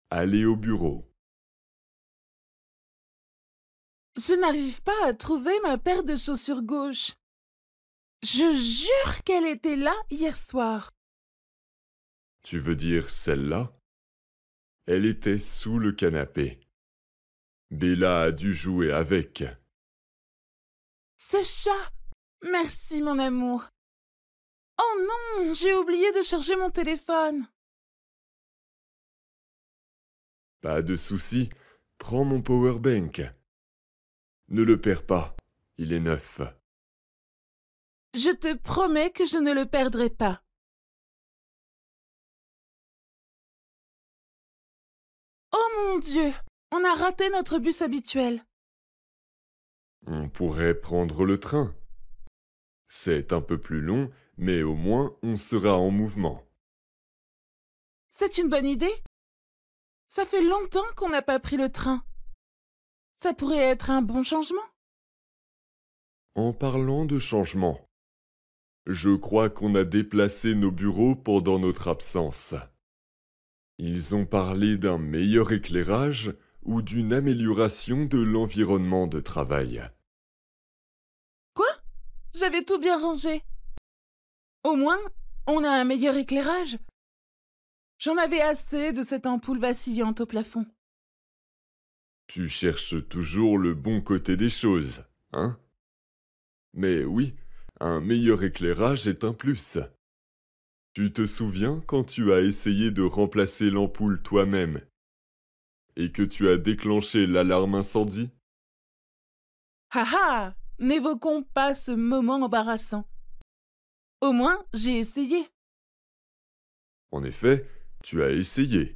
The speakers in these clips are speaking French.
Aller au bureau. Je n'arrive pas à trouver ma paire de chaussures gauche. Je jure qu'elle était là hier soir. Tu veux dire celle-là? Elle était sous le canapé. Bella a dû jouer avec. Ce chat! Merci mon amour. Oh non, j'ai oublié de charger mon téléphone. Pas de souci, prends mon powerbank. Ne le perds pas, il est neuf. Je te promets que je ne le perdrai pas. Oh mon Dieu, on a raté notre bus habituel. On pourrait prendre le train. C'est un peu plus long, mais au moins on sera en mouvement. C'est une bonne idée. Ça fait longtemps qu'on n'a pas pris le train. Ça pourrait être un bon changement. En parlant de changement, je crois qu'on a déplacé nos bureaux pendant notre absence. Ils ont parlé d'un meilleur éclairage ou d'une amélioration de l'environnement de travail. Quoi? J'avais tout bien rangé. Au moins, on a un meilleur éclairage. J'en avais assez de cette ampoule vacillante au plafond. Tu cherches toujours le bon côté des choses, hein? Mais oui, un meilleur éclairage est un plus. Tu te souviens quand tu as essayé de remplacer l'ampoule toi-même et que tu as déclenché l'alarme incendie? Haha! N'évoquons pas ce moment embarrassant. Au moins, j'ai essayé. En effet, tu as essayé.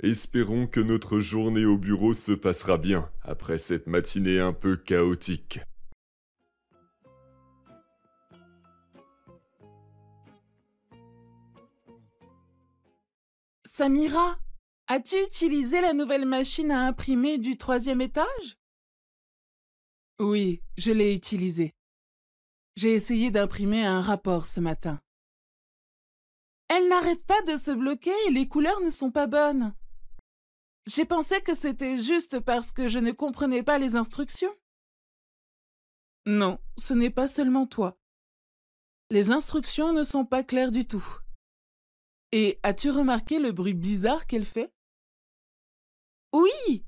Espérons que notre journée au bureau se passera bien après cette matinée un peu chaotique. Samira, as-tu utilisé la nouvelle machine à imprimer du 3e étage? Oui, je l'ai utilisée. J'ai essayé d'imprimer un rapport ce matin. Elle n'arrête pas de se bloquer et les couleurs ne sont pas bonnes. J'ai pensé que c'était juste parce que je ne comprenais pas les instructions. Non, ce n'est pas seulement toi. Les instructions ne sont pas claires du tout. Et as-tu remarqué le bruit bizarre qu'elle fait? Oui!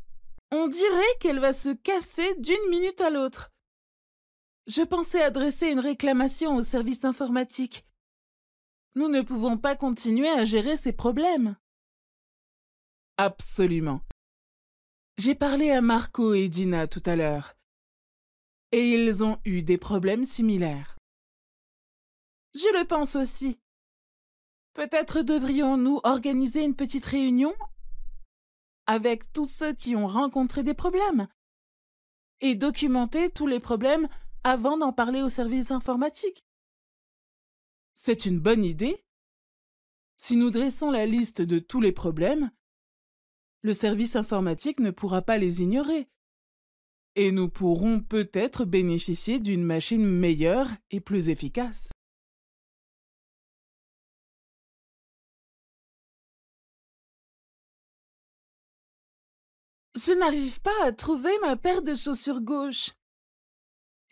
On dirait qu'elle va se casser d'une minute à l'autre. Je pensais adresser une réclamation au service informatique. Nous ne pouvons pas continuer à gérer ces problèmes. Absolument. J'ai parlé à Marco et Dina tout à l'heure. Et ils ont eu des problèmes similaires. Je le pense aussi. Peut-être devrions-nous organiser une petite réunion avec tous ceux qui ont rencontré des problèmes et documenter tous les problèmes avant d'en parler au service informatique. C'est une bonne idée. Si nous dressons la liste de tous les problèmes, le service informatique ne pourra pas les ignorer. Et nous pourrons peut-être bénéficier d'une machine meilleure et plus efficace. Je n'arrive pas à trouver ma paire de chaussures gauche.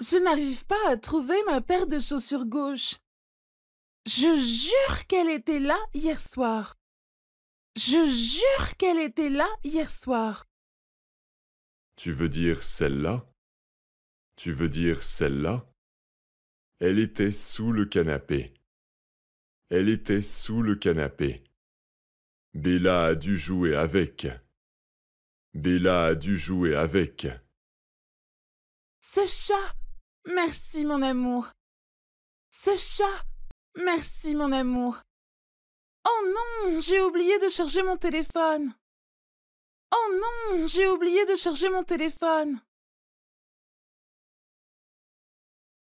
Je n'arrive pas à trouver ma paire de chaussures gauche. Je jure qu'elle était là hier soir. Je jure qu'elle était là hier soir. Tu veux dire celle-là? Tu veux dire celle-là? Elle était sous le canapé. Elle était sous le canapé. Bella a dû jouer avec. Bella a dû jouer avec. Ce chat! Merci mon amour. Ce chat! Merci mon amour. Oh non, j'ai oublié de charger mon téléphone. Oh non, j'ai oublié de charger mon téléphone.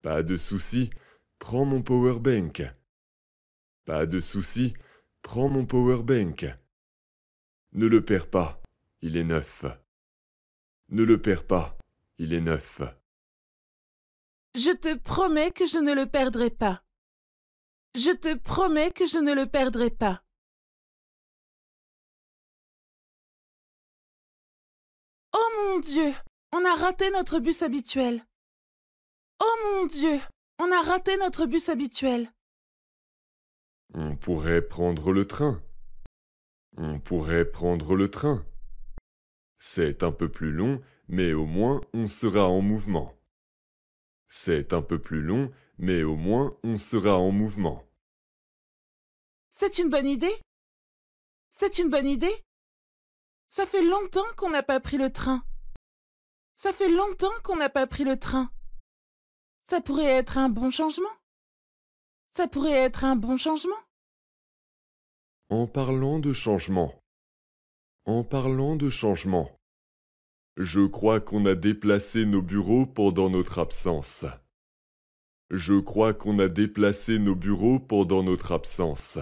Pas de souci, prends mon powerbank. Pas de souci, prends mon powerbank. Ne le perds pas, il est neuf. Ne le perds pas, il est neuf. Je te promets que je ne le perdrai pas. Je te promets que je ne le perdrai pas. mon Dieu, on a raté notre bus habituel. Oh mon Dieu, on a raté notre bus habituel. On pourrait prendre le train. On pourrait prendre le train. C'est un peu plus long, mais au moins on sera en mouvement. C'est un peu plus long, mais au moins on sera en mouvement. C'est une bonne idée? C'est une bonne idée? Ça fait longtemps qu'on n'a pas pris le train. Ça fait longtemps qu'on n'a pas pris le train. Ça pourrait être un bon changement. Ça pourrait être un bon changement. En parlant de changement. En parlant de changement. Je crois qu'on a déplacé nos bureaux pendant notre absence. Je crois qu'on a déplacé nos bureaux pendant notre absence.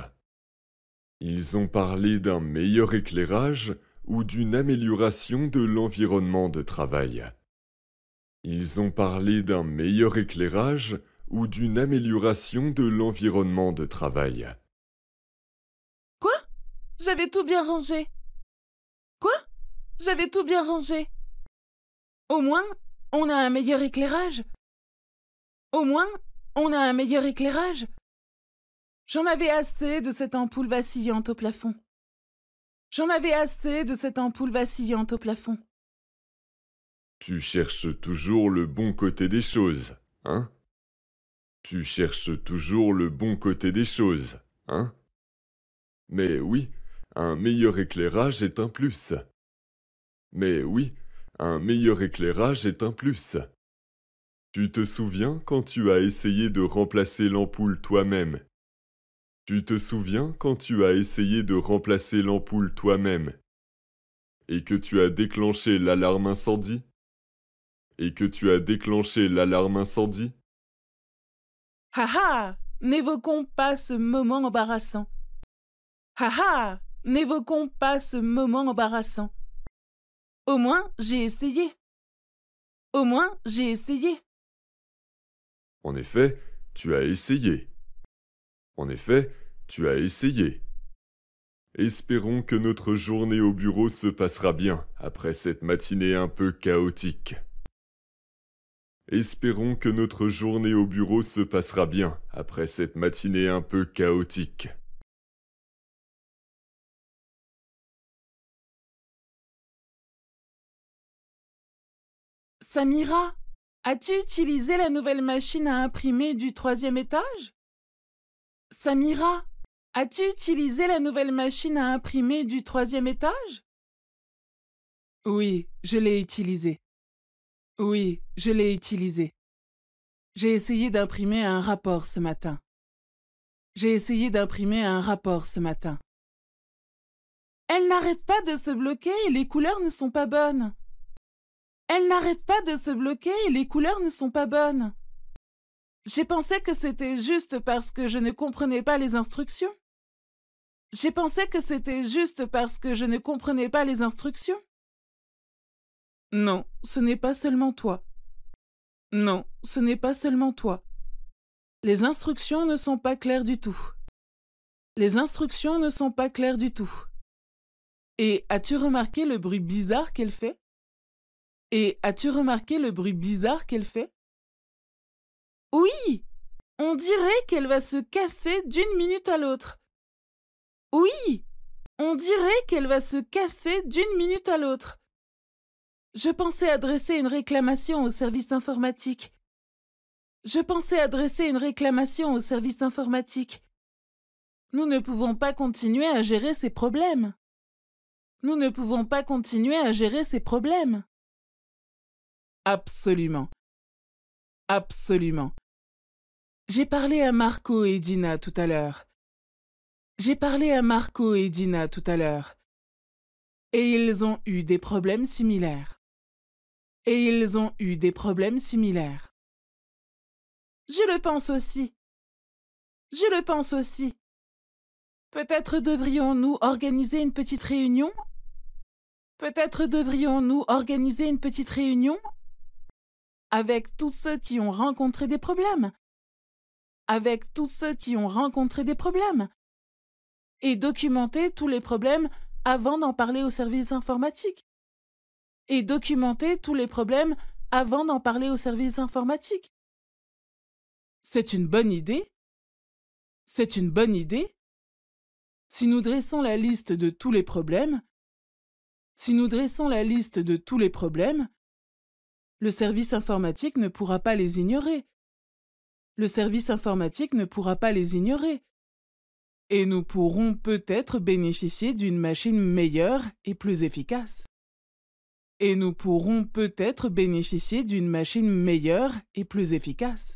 Ils ont parlé d'un meilleur éclairage ou d'une amélioration de l'environnement de travail. Ils ont parlé d'un meilleur éclairage ou d'une amélioration de l'environnement de travail. Quoi? J'avais tout bien rangé. Quoi? J'avais tout bien rangé. Au moins, on a un meilleur éclairage. Au moins, on a un meilleur éclairage. J'en avais assez de cette ampoule vacillante au plafond. J'en avais assez de cette ampoule vacillante au plafond. Tu cherches toujours le bon côté des choses, hein? Tu cherches toujours le bon côté des choses, hein? Mais oui, un meilleur éclairage est un plus. Mais oui, un meilleur éclairage est un plus. Tu te souviens quand tu as essayé de remplacer l'ampoule toi-même? Tu te souviens quand tu as essayé de remplacer l'ampoule toi-même? Et que tu as déclenché l'alarme incendie? Et que tu as déclenché l'alarme incendie? Ha ha! N'évoquons pas ce moment embarrassant. Ha ha! N'évoquons pas ce moment embarrassant. Au moins, j'ai essayé. Au moins, j'ai essayé. En effet, tu as essayé. En effet, tu as essayé. Espérons que notre journée au bureau se passera bien après cette matinée un peu chaotique. Espérons que notre journée au bureau se passera bien après cette matinée un peu chaotique. Samira, as-tu utilisé la nouvelle machine à imprimer du 3e étage? Samira, as-tu utilisé la nouvelle machine à imprimer du 3e étage? Oui, je l'ai utilisée. Oui, je l'ai utilisée. J'ai essayé d'imprimer un rapport ce matin. J'ai essayé d'imprimer un rapport ce matin. Elle n'arrête pas de se bloquer et les couleurs ne sont pas bonnes. Elle n'arrête pas de se bloquer et les couleurs ne sont pas bonnes. J'ai pensé que c'était juste parce que je ne comprenais pas les instructions. J'ai pensé que c'était juste parce que je ne comprenais pas les instructions. Non, ce n'est pas seulement toi. Non, ce n'est pas seulement toi. Les instructions ne sont pas claires du tout. Les instructions ne sont pas claires du tout. Et as-tu remarqué le bruit bizarre qu'elle fait? Et as-tu remarqué le bruit bizarre qu'elle fait? Oui, on dirait qu'elle va se casser d'une minute à l'autre. Oui, on dirait qu'elle va se casser d'une minute à l'autre. Je pensais adresser une réclamation au service informatique. Je pensais adresser une réclamation au service informatique. Nous ne pouvons pas continuer à gérer ces problèmes. Nous ne pouvons pas continuer à gérer ces problèmes. Absolument. Absolument. J'ai parlé à Marco et Dina tout à l'heure. J'ai parlé à Marco et Dina tout à l'heure. Et ils ont eu des problèmes similaires. Et ils ont eu des problèmes similaires. Je le pense aussi. Je le pense aussi. Peut-être devrions-nous organiser une petite réunion? Peut-être devrions-nous organiser une petite réunion? Avec tous ceux qui ont rencontré des problèmes. Avec tous ceux qui ont rencontré des problèmes. Et documenter tous les problèmes avant d'en parler au service informatique. et documenter tous les problèmes avant d'en parler au service informatique. C'est une bonne idée. C'est une bonne idée. Si nous dressons la liste de tous les problèmes, le service informatique ne pourra pas les ignorer. Et nous pourrons peut-être bénéficier d'une machine meilleure et plus efficace.